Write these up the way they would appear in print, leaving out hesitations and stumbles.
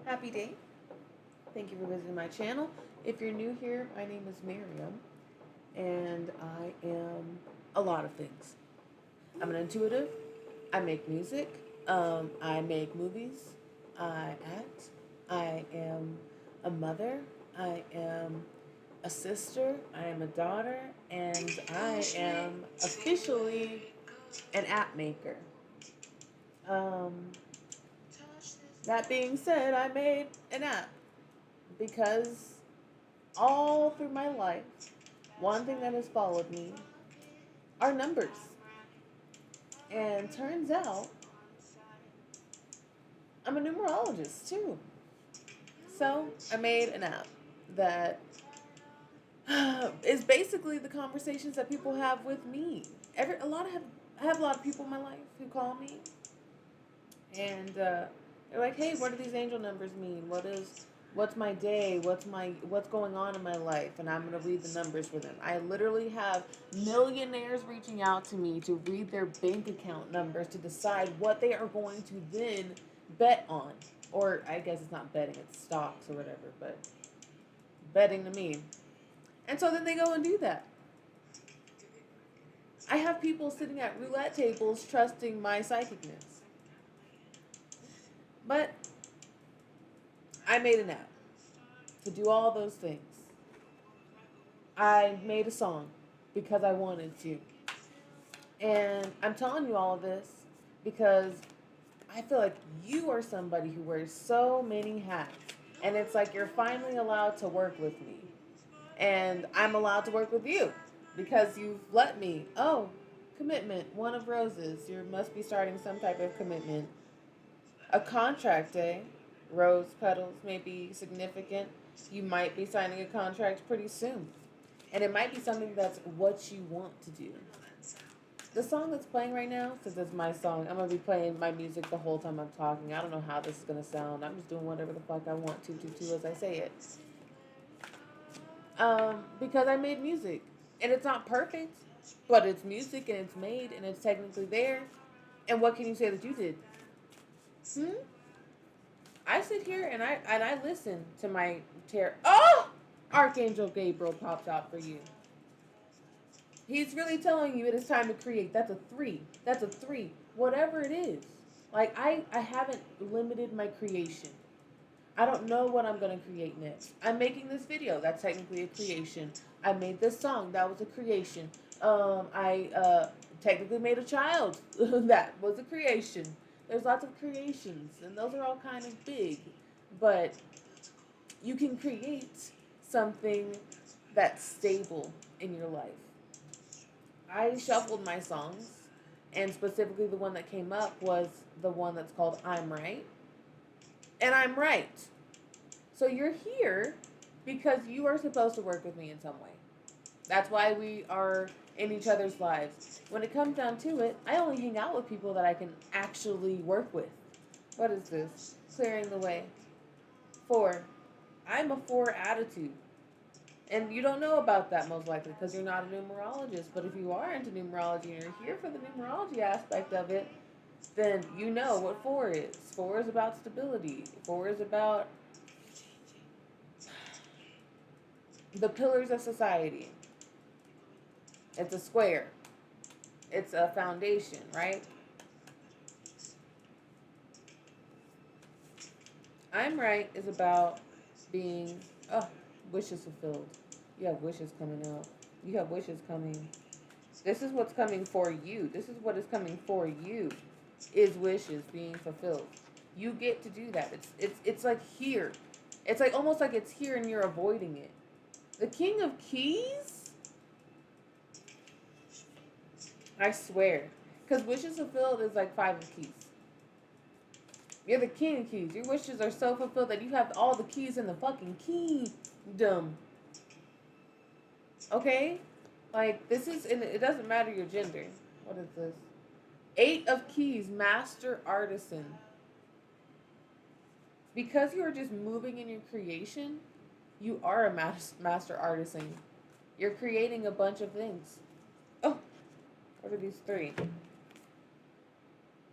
Happy day. Thank you for visiting my channel. If you're new here, my name is Miriam, and I am a lot of things. I'm an intuitive. I make music. I make movies. I act. I am a mother. I am a sister. I am a daughter. And I am officially an app maker. Um, that being said, I made an app because all through my life, one thing that has followed me are numbers. And turns out I'm a numerologist too. So I made an app that is basically the conversations that people have with me. I have a lot of people in my life who call me and they're like, "Hey, what do these angel numbers mean? What's my day? What's going on in my life?" And I'm gonna read the numbers for them. I literally have millionaires reaching out to me to read their bank account numbers to decide what they are going to then bet on. Or I guess it's not betting, it's stocks or whatever, but betting to me. And so then they go and do that. I have people sitting at roulette tables trusting my psychicness. But I made an app to do all those things. I made a song because I wanted to. And I'm telling you all of this because I feel like you are somebody who wears so many hats. And it's like you're finally allowed to work with me. And I'm allowed to work with you because you've let me. Oh, commitment, one of roses. You must be starting some type of commitment. A contract, eh? Rose petals may be significant. You might be signing a contract pretty soon. And it might be something that's what you want to do. The song that's playing right now, since it's my song, I'm going to be playing my music the whole time I'm talking. I don't know how this is going to sound. I'm just doing whatever the fuck I want to as I say it. Because I made music. And it's not perfect, but it's music and it's made and it's technically there. And what can you say that you did? Hmm? I sit here and I listen to my tarot. Oh! Archangel Gabriel popped out for you. He's really telling you it is time to create. That's a 3. That's a 3. Whatever it is. Like I haven't limited my creation. I don't know what I'm going to create next. I'm making this video. That's technically a creation. I made this song. That was a creation. I technically made a child. That was a creation. There's lots of creations, and those are all kind of big. But you can create something that's stable in your life. I shuffled my songs, and specifically the one that came up was the one that's called I'm Right. And I'm right. So you're here because you are supposed to work with me in some way. That's why we are in each other's lives. When it comes down to it, I only hang out with people that I can actually work with. What is this? Clearing the way. 4. I'm a 4 attitude. And you don't know about that most likely because you're not a numerologist. But if you are into numerology and you're here for the numerology aspect of it, then you know what 4 is. 4 is about stability. 4 is about the pillars of society. It's a square. It's a foundation, right? I'm Right is about being, wishes fulfilled. You have wishes coming out. You have wishes coming. This is what's coming for you. This is what is coming for you is wishes being fulfilled. You get to do that. It's like here. It's like almost like it's here and you're avoiding it. The King of Keys? I swear. Because wishes fulfilled is like 5 of keys. You're the king of keys. Your wishes are so fulfilled that you have all the keys in the fucking kingdom. Okay? Like, this is, and it doesn't matter your gender. What is this? 8 of keys, master artisan. Because you are just moving in your creation, you are a master artisan. You're creating a bunch of things. Oh, what are these 3?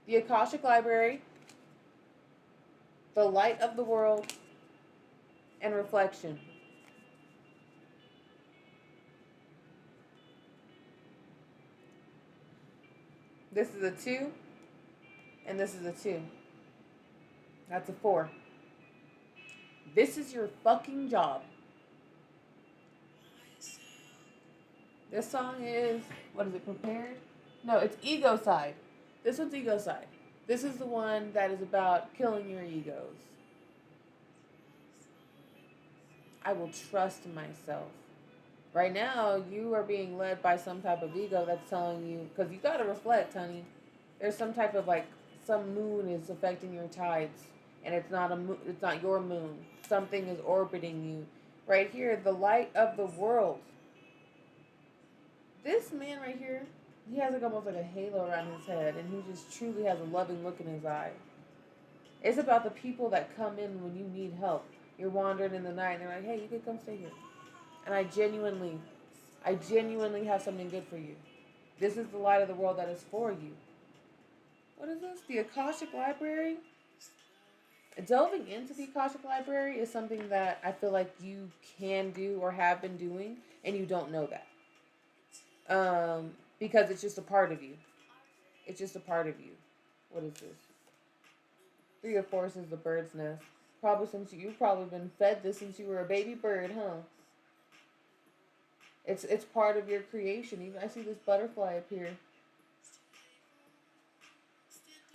The Akashic Library. The light of the world and reflection. This is a 2, and this is a 2. That's a 4. This is your fucking job. This song is, what is it, Prepared? No, it's Ego Side. This one's Ego Side. This is the one that is about killing your egos. I will trust myself. Right now, you are being led by some type of ego that's telling you, because you got to reflect, honey. There's some type of like, some moon is affecting your tides, and it's not it's not your moon. Something is orbiting you. Right here, the light of the world. This man right here, he has like almost like a halo around his head, and he just truly has a loving look in his eye. It's about the people that come in when you need help. You're wandering in the night, and they're like, "Hey, you can come stay here." And I genuinely have something good for you. This is the light of the world that is for you. What is this? The Akashic Library? Delving into the Akashic Library is something that I feel like you can do or have been doing, and you don't know that. Because it's just a part of you. It's just a part of you. What is this? 3 of Force is the bird's nest. Probably since you've probably been fed this since you were a baby bird, huh? It's part of your creation. Even I see this butterfly up here.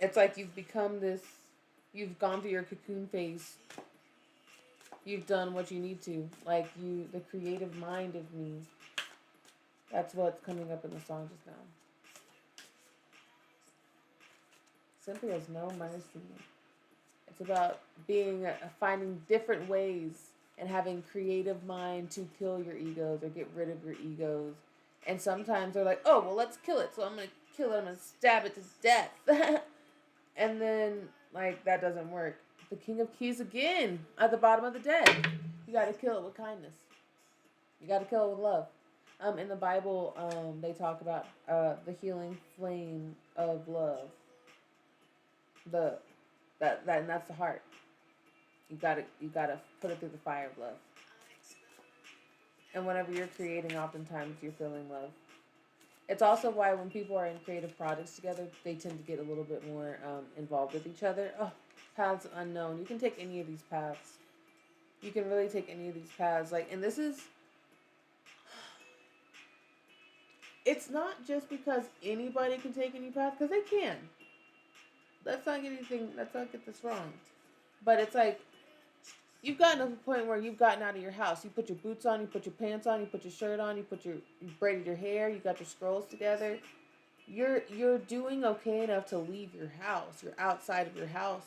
It's like you've become this. You've gone through your cocoon phase. You've done what you need to. Like you, the creative mind of me. That's what's coming up in the song just now. Simply has no mercy. It's about finding different ways and having creative mind to kill your egos or get rid of your egos. And sometimes they're like, oh, well, let's kill it. So I'm going to kill it. I'm going to stab it to death. And then, like, that doesn't work. The King of Keys again at the bottom of the deck. You got to kill it with kindness. You got to kill it with love. In the Bible, they talk about the healing flame of love. And that's the heart. You gotta put it through the fire of love. And whenever you're creating, oftentimes you're feeling love. It's also why when people are in creative projects together, they tend to get a little bit more involved with each other. Oh, paths unknown. You can take any of these paths. You can really take any of these paths. Like, and this is. It's not just because anybody can take any path, because they can. Let's not get this wrong. But it's like, you've gotten to the point where you've gotten out of your house. You put your boots on, you put your pants on, you put your shirt on, you braided your hair, you got your scrolls together. You're doing okay enough to leave your house. You're outside of your house.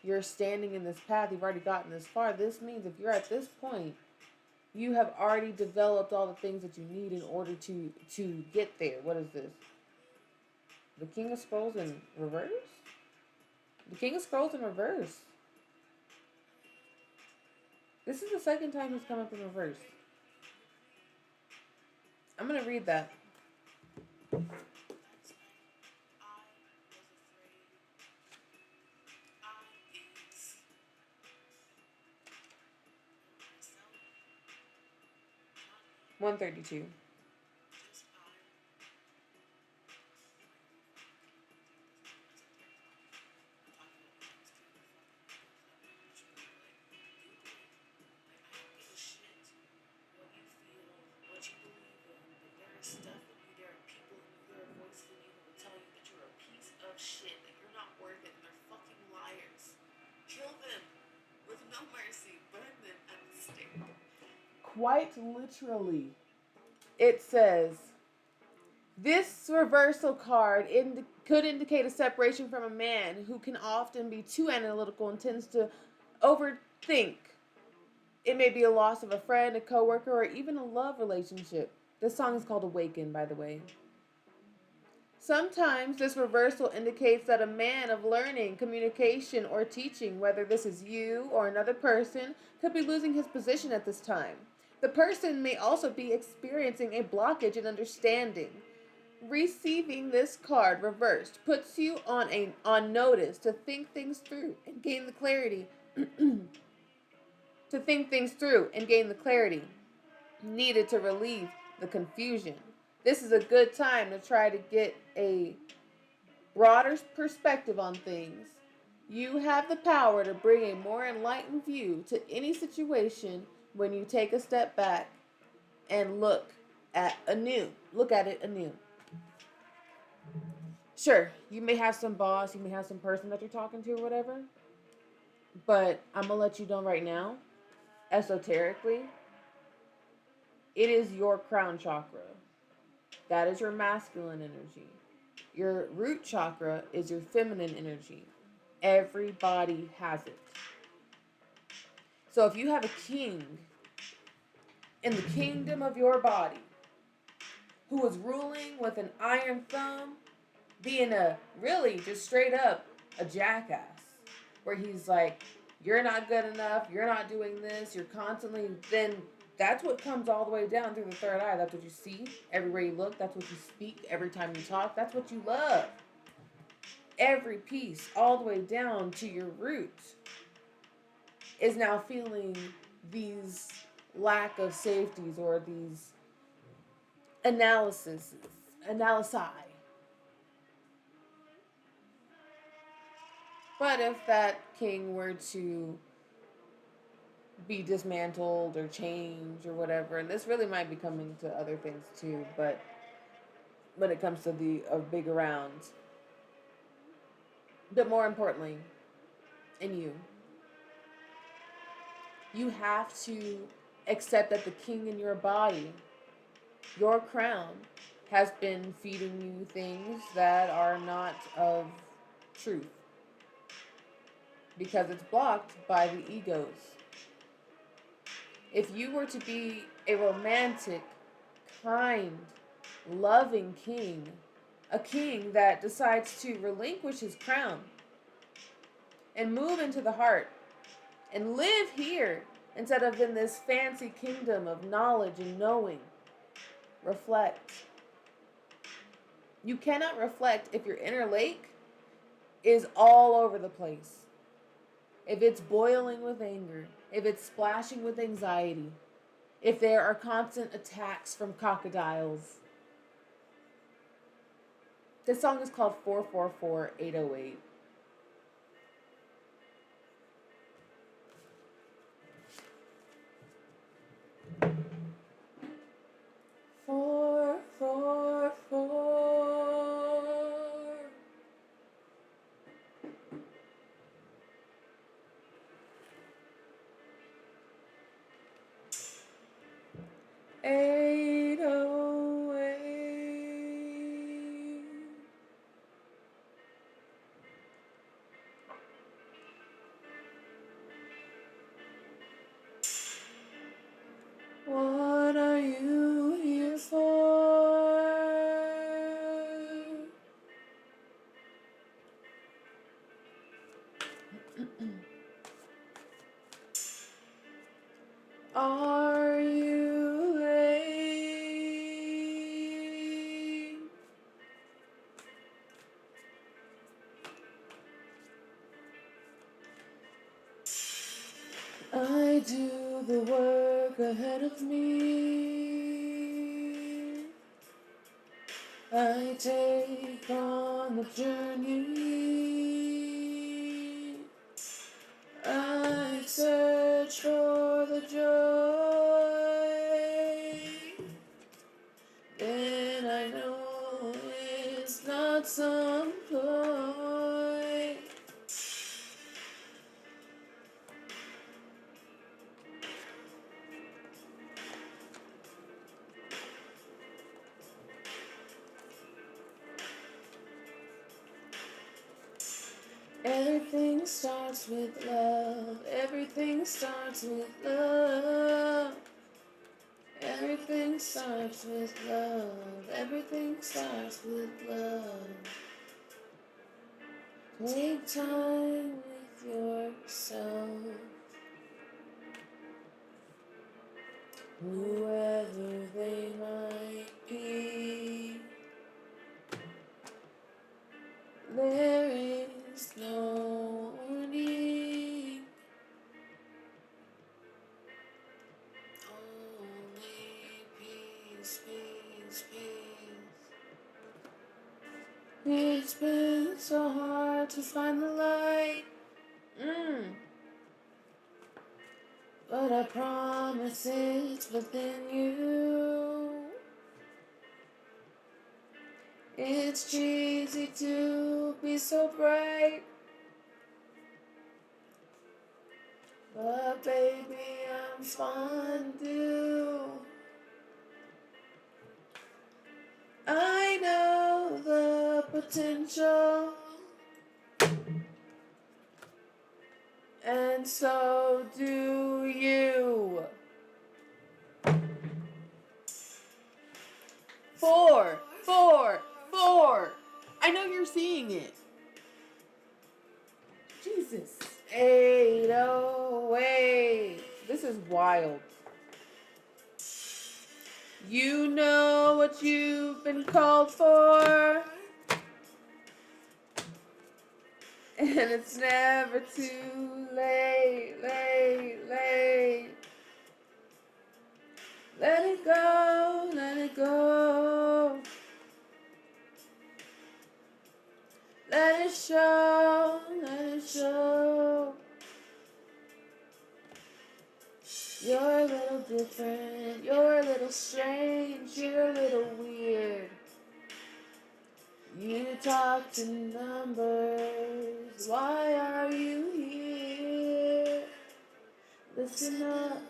You're standing in this path. You've already gotten this far. This means if you're at this point, you have already developed all the things that you need in order to get there. What is this? The King of Scrolls in reverse? The King of Scrolls in reverse. This is the second time he's come up in reverse. I'm going to read that. $132. Quite literally, it says, this reversal card could indicate a separation from a man who can often be too analytical and tends to overthink. It may be a loss of a friend, a coworker, or even a love relationship. This song is called Awaken, by the way. Sometimes this reversal indicates that a man of learning, communication, or teaching, whether this is you or another person, could be losing his position at this time. The person may also be experiencing a blockage in understanding. Receiving this card reversed puts you on notice to think things through and gain the clarity to think things through and gain the clarity needed to relieve the confusion. This is a good time to try to get a broader perspective on things. You have the power to bring a more enlightened view to any situation when you take a step back and look at it anew. Sure, you may have some boss, you may have some person that you're talking to or whatever, but I'm gonna let you know right now, esoterically, it is your crown chakra. That is your masculine energy. Your root chakra is your feminine energy. Everybody has it. So if you have a king in the kingdom of your body who is ruling with an iron thumb, being a really just straight up a jackass, where he's like, you're not good enough, you're not doing this, you're constantly, then that's what comes all the way down through the third eye. That's what you see everywhere you look. That's what you speak every time you talk. That's what you love. Every piece, all the way down to your roots, is now feeling these lack of safeties or these analysi. But if that king were to be dismantled or change or whatever, and this really might be coming to other things too, but when it comes to the big rounds, but more importantly, in you have to accept that the king in your body, your crown, has been feeding you things that are not of truth because it's blocked by the egos. If you were to be a romantic, kind, loving king, a king that decides to relinquish his crown and move into the heart and live here instead of in this fancy kingdom of knowledge and knowing, reflect. You cannot reflect if your inner lake is all over the place. If it's boiling with anger, if it's splashing with anxiety, if there are constant attacks from crocodiles. This song is called 444808. Four, four, four. 808. What are you here for? Are you late? I do the work ahead of me. I take on the journey. I search for the joy. Then I know it's not some ploy. Everything starts with love. Everything starts with love. Everything starts with love. Everything starts with love. Take time with yourself. Whoever they might be. It's been so hard to find the light. But I promise it's within you. It's cheesy to be so bright, but baby, I'm fondue. I know the potential, and so do you. 4, 4, 4. I know you're seeing it. Jesus. 808. This is wild. You know what you've been called for, and it's never too late, late. Let it go, let it go. Let it show, let it show. You're a little different, you're a little strange, you're a little weird. You talk to numbers, why are you here? Listen up,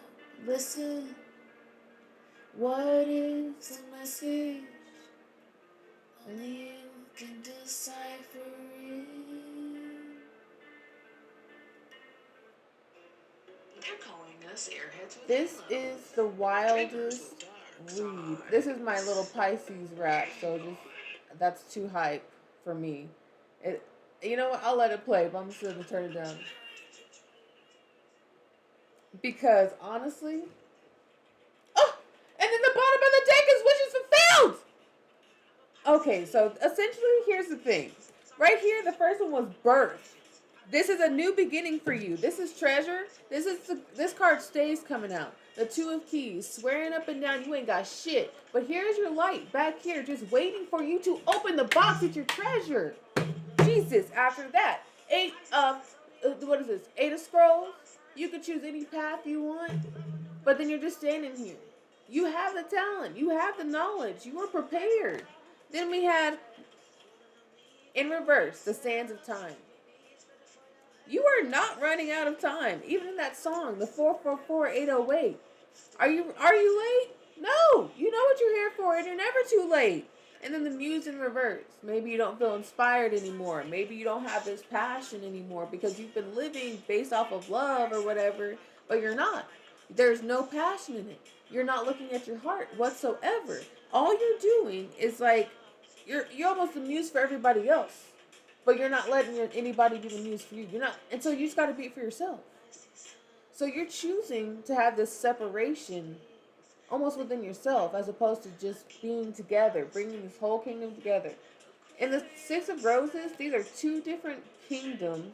listen. What is the message? Only you can decipher it. They're calling us airheads with This is the wildest read. This is my little Pisces rap, so just that's too hype for me. It, you know what? I'll let it play, but I'm just gonna turn it down because honestly, oh, and then the bottom of the deck is wishes fulfilled. Okay, so essentially, here's the thing. Right here, the first one was birth. This is a new beginning for you. This is treasure. This card stays coming out. The 2 of Keys, swearing up and down you ain't got shit. But here's your light back here, just waiting for you to open the box with your treasure. Jesus. After that, 8 of what is this? 8 of Scrolls. You could choose any path you want, but then you're just standing here. You have the talent. You have the knowledge. You were prepared. Then we had in reverse the Sands of Time. You are not running out of time. Even in that song, the 444-808. Are you late? No. You know what you're here for, and you're never too late. And then the muse in reverse. Maybe you don't feel inspired anymore. Maybe you don't have this passion anymore because you've been living based off of love or whatever, but you're not. There's no passion in it. You're not looking at your heart whatsoever. All you're doing is like you're almost the muse for everybody else. But you're not letting anybody be the muse for you. You're not, and so you just got to be it for yourself. So you're choosing to have this separation almost within yourself as opposed to just being together, bringing this whole kingdom together. In the 6 of Roses, these are 2 different kingdoms,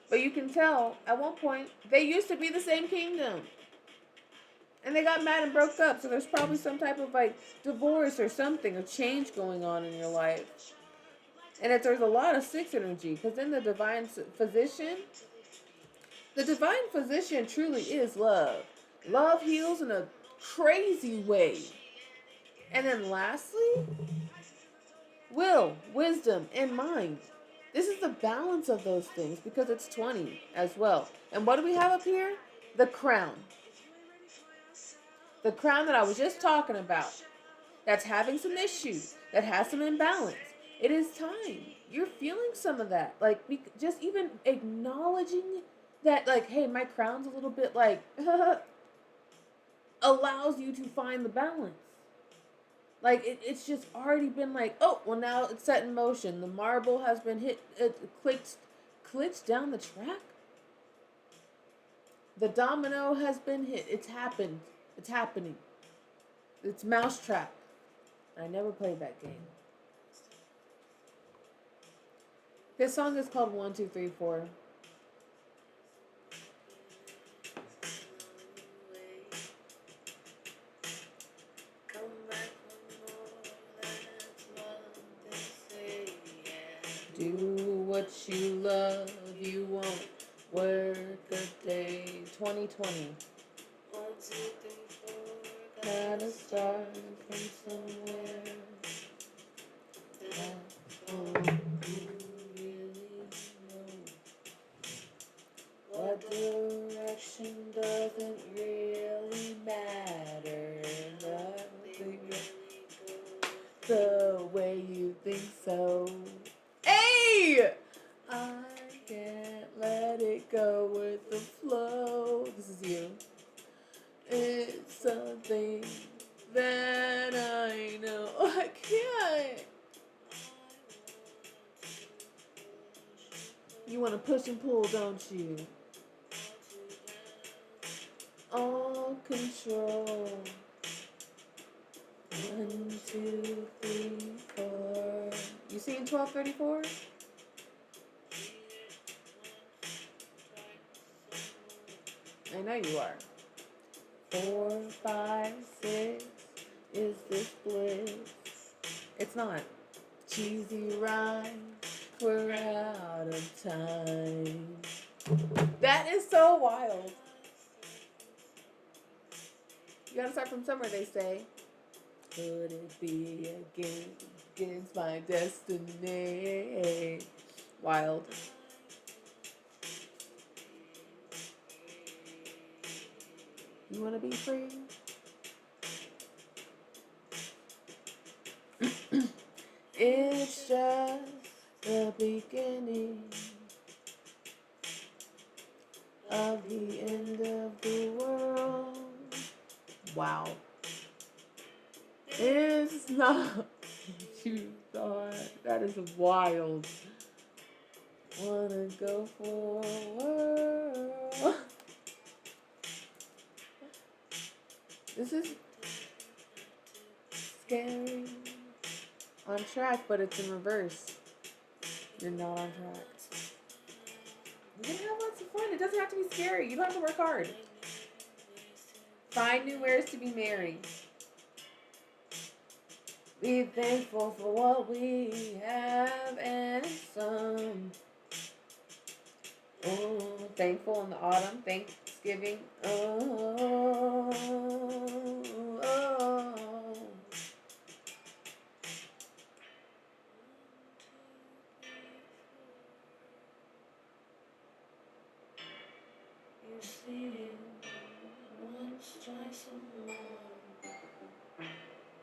but you can tell at one point they used to be the same kingdom. And they got mad and broke up, so there's probably some type of like divorce or something or change going on in your life. And if there's a lot of 6 energy, because in the divine physician truly is love. Love heals in a crazy way. And then lastly, will, wisdom, and mind. This is the balance of those things because it's 20 as well. And what do we have up here? The crown. The crown that I was just talking about. That's having some issues. That has some imbalance. It is time. You're feeling some of that. Like, just even acknowledging that, like, hey, my crown's a little bit like, allows you to find the balance. Like, it's just already been like, oh, well, now it's set in motion. The marble has been hit, clicked down the track. The domino has been hit. It's happened. It's happening. It's Mousetrap. I never played that game. This song is called 1, 2, 3, 4. Do what you love, you won't work a day. 2020. Gotta start from somewhere. That's all you really know. What direction doesn't really matter. Nothing the way you think so. Hey! I can't let it go with the flow. This is you. It's something that I know. I can't. You want to push and pull, don't you? All control. 1, 2, 3, 4. You seen 1234? I know you are. 4, 5, 6. Is this bliss? It's not. Cheesy rhyme. We're out of time. That is so wild. You gotta start from somewhere, they say. Could it be against my destiny? Wild. You wanna be free? It's just the beginning of the end of the world. Wow. It's not what you thought. That is wild. Wanna go forward. This is scary. On track, but it's in reverse. You're not on track. You're gonna have lots of fun. It doesn't have to be scary. You don't have to work hard. Find new ways to be merry. Be thankful for what we have and some. Oh, thankful in the autumn. Thanksgiving. Oh, oh. You see it once, twice, or more.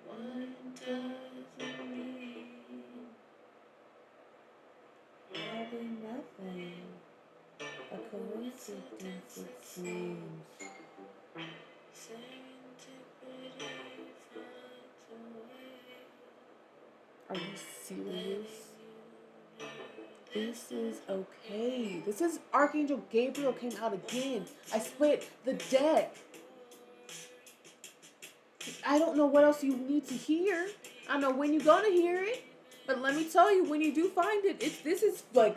What does it mean? Probably nothing. A coincidence, it seems. Serendipity finds a way. Are you serious? This is okay. This is Archangel Gabriel came out again. I split the deck. I don't know what else you need to hear. I don't know when you're gonna hear it. But let me tell you, when you do find it, this is the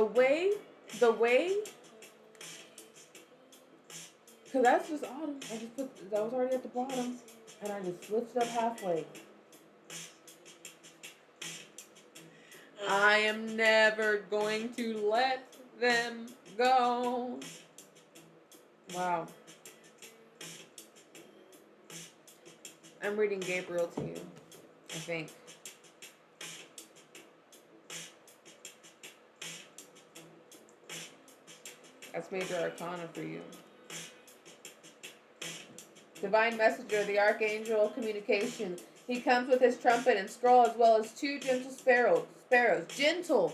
way, because that's just autumn. I just put, that was already at the bottom, and I just switched up halfway. I am never going to let them go. Wow. I'm reading Gabriel to you, I think. That's major arcana for you. Divine messenger, the archangel of communication. He comes with his trumpet and scroll, as well as 2 gentle sparrows. Gentle.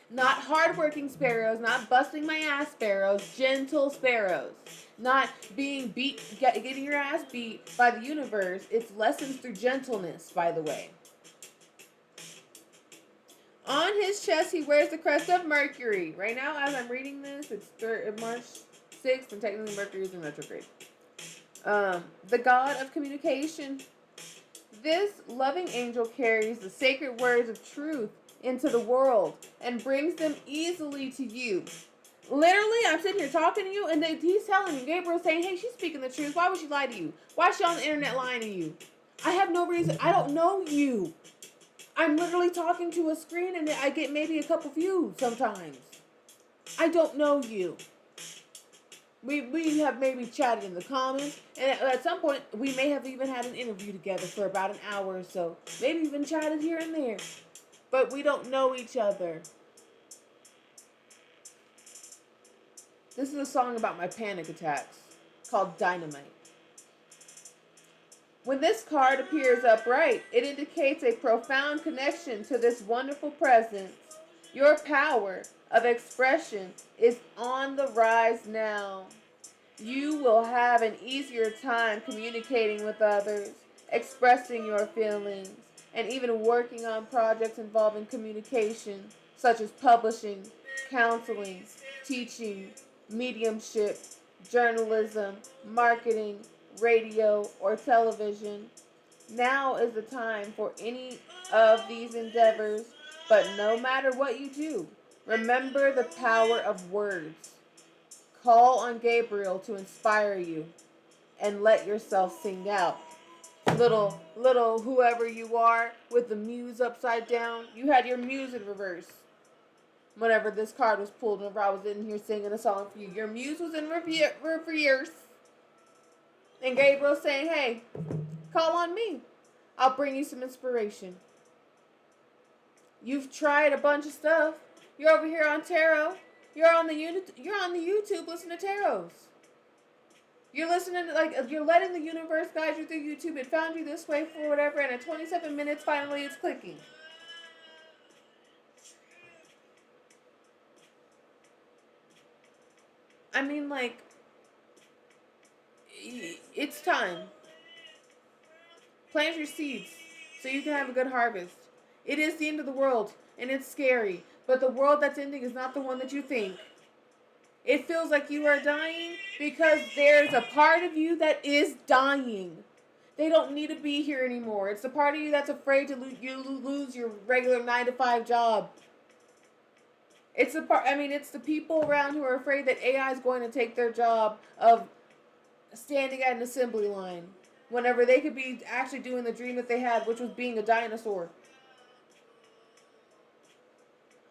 Not hardworking sparrows, not busting my ass sparrows. Gentle sparrows. Not being beat, getting your ass beat by the universe. It's lessons through gentleness, by the way. On his chest, he wears the crest of Mercury. Right now, as I'm reading this, it's March 6th, and technically Mercury is in retrograde. The god of communication. This loving angel carries the sacred words of truth into the world and brings them easily to you. Literally, I'm sitting here talking to you, and he's telling you, Gabriel's saying, hey, she's speaking the truth. Why would she lie to you? Why is she on the internet lying to you? I have no reason. I don't know you. I'm literally talking to a screen and I get maybe a couple views sometimes. I don't know you. We have maybe chatted in the comments, and at some point we may have even had an interview together for about an hour or so. Maybe even chatted here and there, but we don't know each other. This is a song about my panic attacks called Dynamite. When this card appears upright, it indicates a profound connection to this wonderful presence. Your power of expression is on the rise now. You will have an easier time communicating with others, expressing your feelings, and even working on projects involving communication, such as publishing, counseling, teaching, mediumship, journalism, marketing, radio, or television. Now is the time for any of these endeavors, but no matter what you do, remember the power of words. Call on Gabriel to inspire you and let yourself sing out. Little whoever you are with the muse upside down. You had your muse in reverse. Whenever this card was pulled, whenever I was in here singing a song for you, your muse was in reverse. And Gabriel's saying, hey, call on me. I'll bring you some inspiration. You've tried a bunch of stuff. You're over here on tarot. You're on the YouTube listening to tarots. You're listening to, you're letting the universe guide you through YouTube. It found you this way for whatever, and at 27 minutes, finally it's clicking. I mean, it's time. Plant your seeds so you can have a good harvest. It is the end of the world, and it's scary. But the world that's ending is not the one that you think. It feels like you are dying because there's a part of you that is dying. They don't need to be here anymore. It's the part of you that's afraid to lose your regular 9-to-5 job. It's the people around who are afraid that AI is going to take their job of standing at an assembly line whenever they could be actually doing the dream that they had, which was being a dinosaur.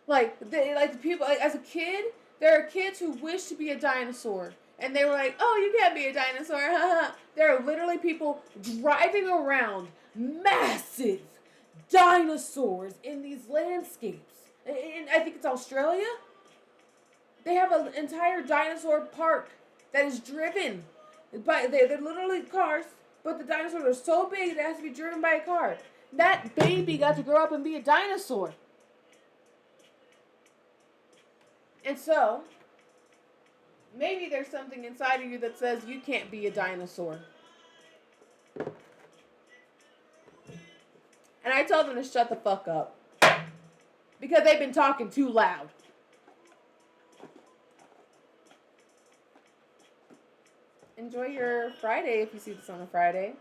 The people, as a kid, there are kids who wish to be a dinosaur. And they were like, oh, you can't be a dinosaur. There are literally people driving around massive dinosaurs in these landscapes. And I think it's Australia. They have an entire dinosaur park that is driven by, they're literally cars, but the dinosaurs are so big that it has to be driven by a car. That baby got to grow up and be a dinosaur. And so, maybe there's something inside of you that says you can't be a dinosaur. And I told them to shut the fuck up. Because they've been talking too loud. Enjoy your Friday if you see this on a Friday.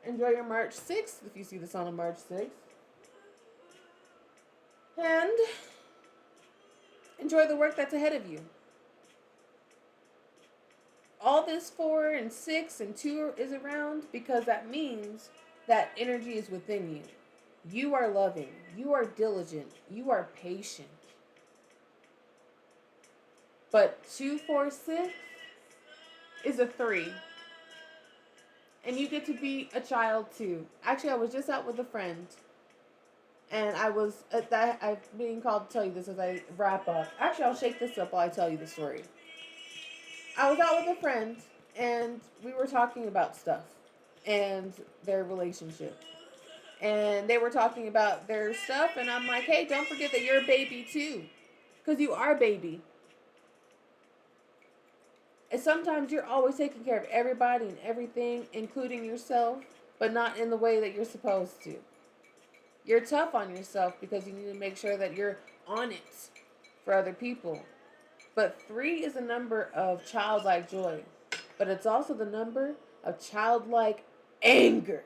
Enjoy your March 6th if you see this on a March 6th. And enjoy the work that's ahead of you. All this 4 and 6 and 2 is around because that means that energy is within you. You are loving. You are diligent. You are patient. But 2, 4, 6 is a 3. And you get to be a child too. Actually, I was just out with a friend. And I'm being called to tell you this as I wrap up. Actually, I'll shake this up while I tell you the story. I was out with a friend, and we were talking about stuff and their relationship. And they were talking about their stuff, and I'm like, hey, don't forget that you're a baby too. Because you are a baby. And sometimes you're always taking care of everybody and everything, including yourself, but not in the way that you're supposed to. You're tough on yourself because you need to make sure that you're on it for other people. But 3 is a number of childlike joy. But it's also the number of childlike anger.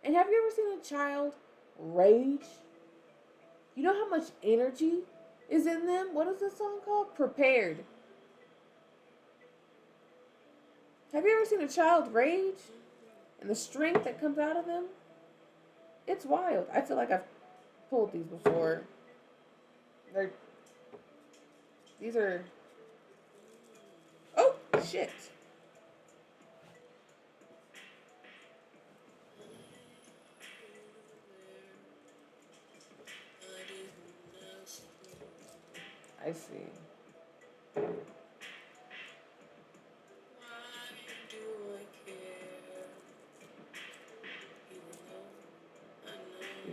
And have you ever seen a child rage? You know how much energy is in them? What is this song called? Prepared. Have you ever seen a child rage? And the strength that comes out of them, it's wild. I feel like I've pulled these before. They're, these are, oh, shit. I see.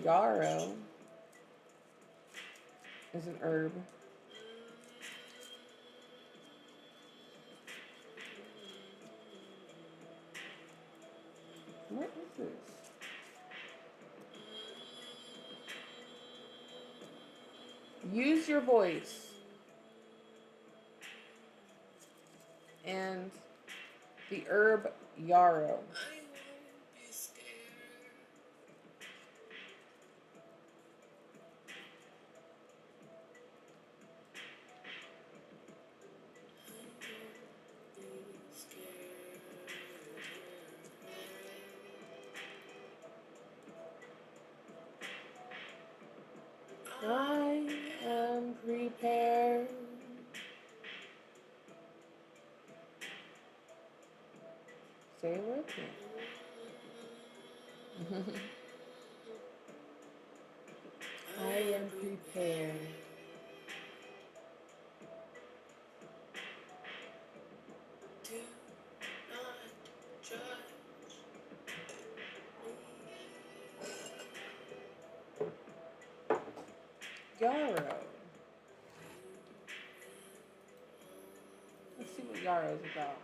Yarrow is an herb. What is this? Use your voice. And the herb yarrow. I am prepared. Say it with me. I am prepared. Yarrow. Let's see what yarrow is about.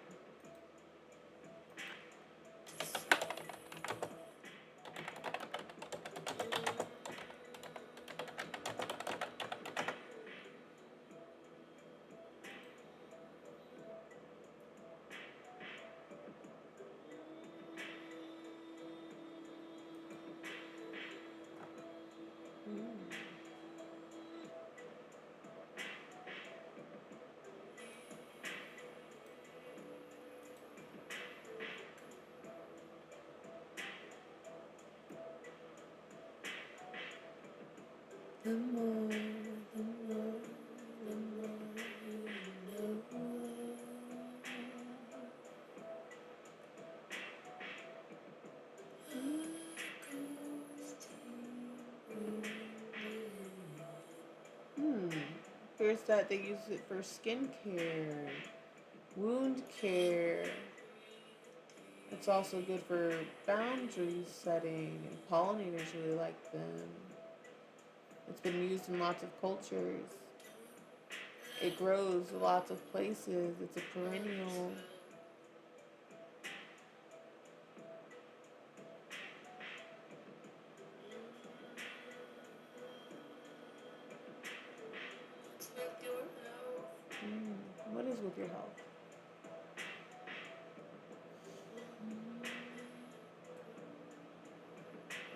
The more, the more, the more you know. Hmm. Here's that they use it for skincare, wound care. It's also good for boundary setting, and pollinators really like them. It's been used in lots of cultures. It grows lots of places. It's a perennial. What is with your health?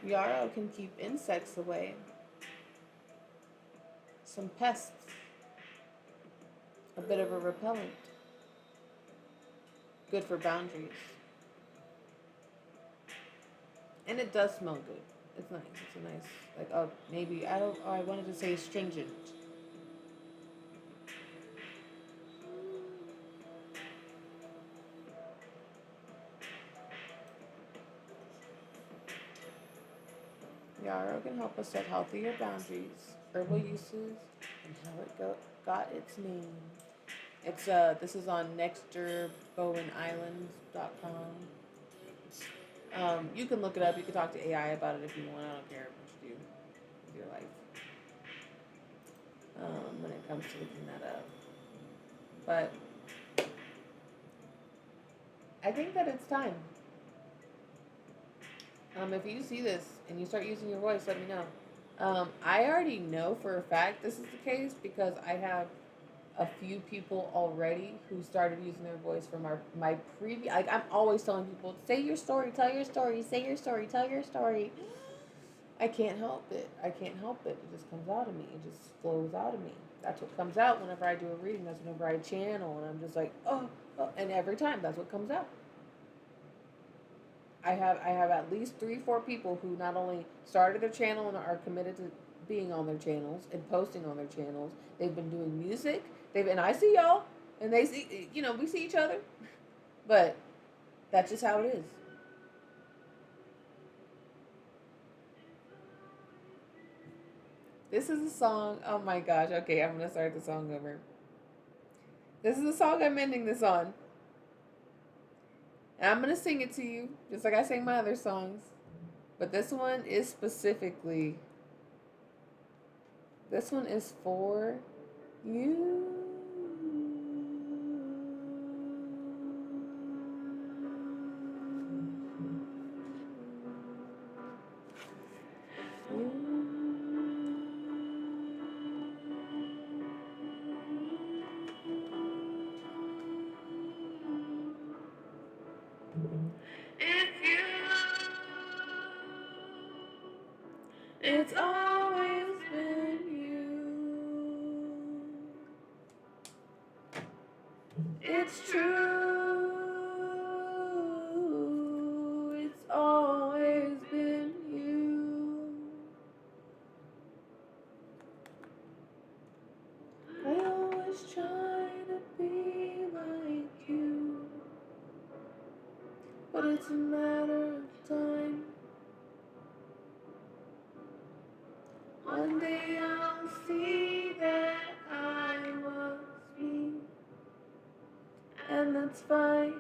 Yarrow can keep insects away. Some pests. A bit of a repellent. Good for boundaries. And it does smell good. It's nice. It's a nice, like, oh, maybe, I wanted to say stringent. Yarrow can help us set healthier boundaries, herbal uses, and how got its name. It's this is on nexterbowenislands.com. You can look it up. You can talk to AI about it if you want. I don't care what you do with your life when it comes to looking that up. But I think that it's time. If you see this and you start using your voice, let me know. I already know for a fact this is the case because I have a few people already who started using their voice from my previous. Like I'm always telling people, say your story, tell your story, say your story, tell your story. I can't help it. I can't help it. It just comes out of me. It just flows out of me. That's what comes out whenever I do a reading. That's whenever I channel, and I'm just like, oh, and every time that's what comes out. I have at least 3 4 people who not only started their channel and are committed to being on their channels and posting on their channels. They've been doing music. And I see y'all, and they see, we see each other, but that's just how it is. This is a song. Oh my gosh. Okay, I'm gonna start the song over. This is the song I'm ending this on. And I'm gonna sing it to you, just like I sang my other songs. But this one is specifically. This one is for you. It's always been you. It's true. It's always been you. I always try to be like you, but it's a matter of time. One day I'll see that I was me, and that's fine.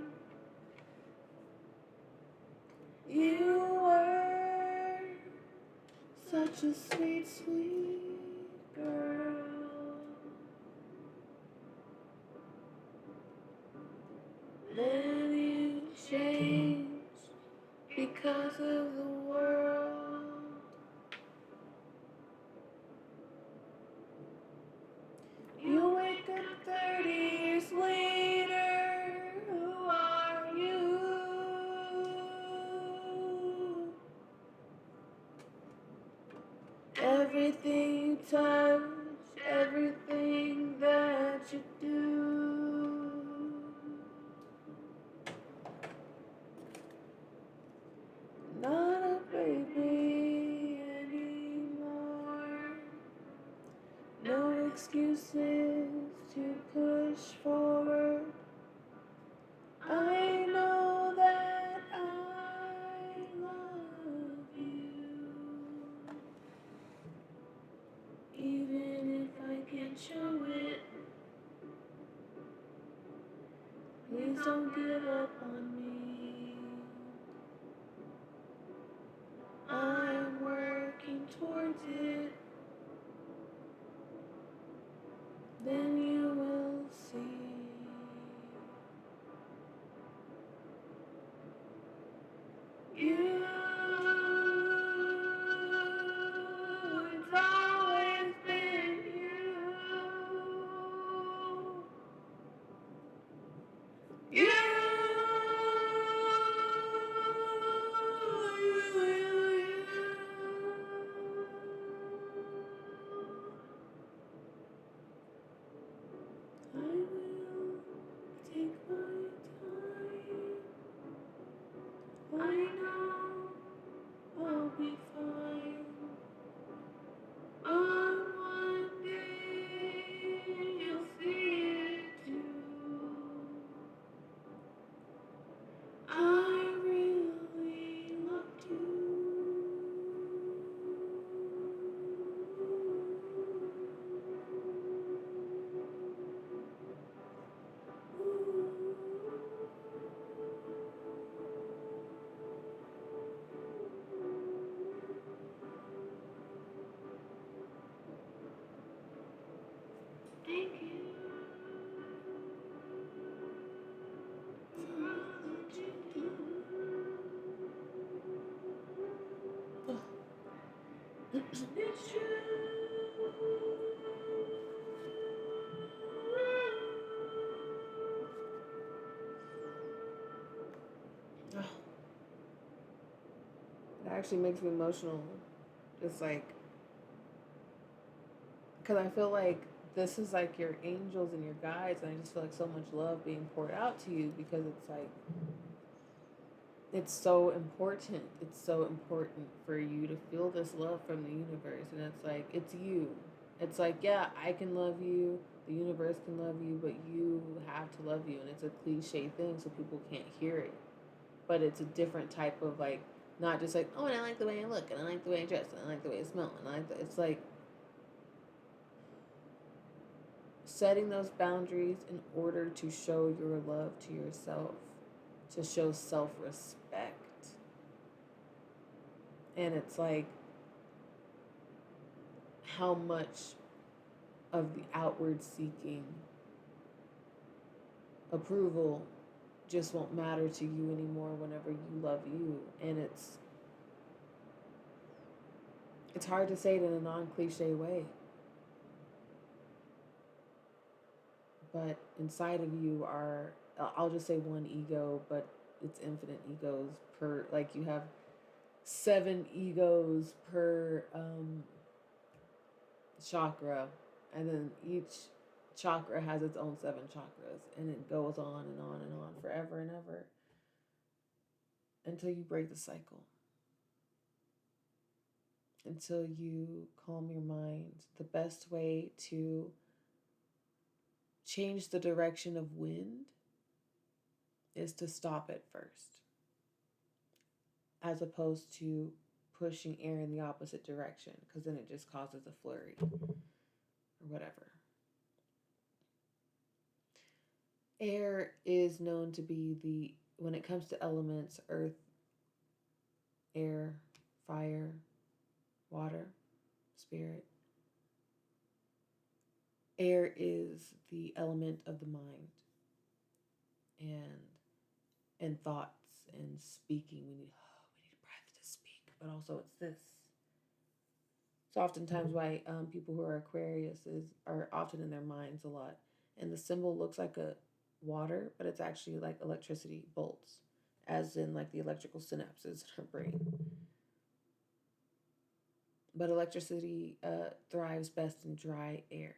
You were such a sweet, sweet girl. Then you changed because of the world. You wake up 30 years later. Who are you? Everything you touch, everything that you do. Not a baby anymore. No excuses to push forward. I know that I love you. Even if I can't show it, please don't give up on me. I'm working towards it. Then you will see. You, it's always been you. You, I will take my time. I know I'll be fine. On one day you'll see it too. I really loved you. Thank you for all that you do. It's true. It actually makes me emotional. Just like, because I feel like this is like your angels and your guides, and I just feel like so much love being poured out to you because it's like It's so important. It's so important for you to feel this love from the universe. And it's like, it's you. It's like, yeah, I can love you. The universe can love you, but you have to love you. And it's a cliche thing, so people can't hear it. But it's a different type of like, not just like, oh, and I like the way I look, and I like the way I dress, and I like the way I smell, and I like it's like setting those boundaries in order to show your love to yourself, to show self respect. And it's like how much of the outward seeking approval just won't matter to you anymore whenever you love you. And it's hard to say it in a non-cliche way, but inside of you are, I'll just say one ego, but it's infinite egos per, like you have 7 egos per chakra, and then each chakra has its own 7 chakras, and it goes on and on and on forever and ever until you break the cycle, until you calm your mind. The best way to change the direction of wind is to stop it first, as opposed to pushing air in the opposite direction, because then it just causes a flurry or whatever. Air is known to be the, when it comes to elements, earth, air, fire, water, spirit. Air is the element of the mind and thoughts and speaking. We need breath to speak, but also it's this. So oftentimes why people who are Aquarius are often in their minds a lot, and the symbol looks like a water, but it's actually like electricity bolts, as in like the electrical synapses in our brain. But electricity thrives best in drier air,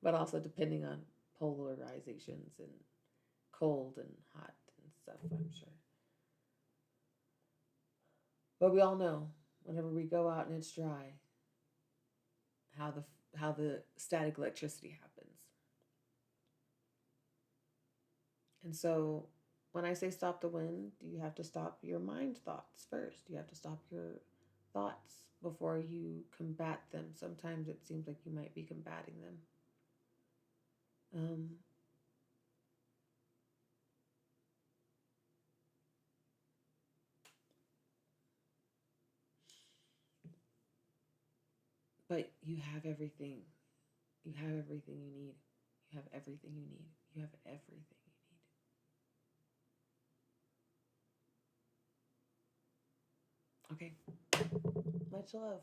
but also depending on polarizations and cold and hot and stuff, I'm sure. But we all know whenever we go out and it's dry, how the static electricity happens. And so when I say stop the wind, you have to stop your mind thoughts first. You have to stop your thoughts before you combat them. Sometimes it seems like you might be combating them. Um, but you have everything. You have everything you need. You have everything you need. You have everything you need. Okay. Much love.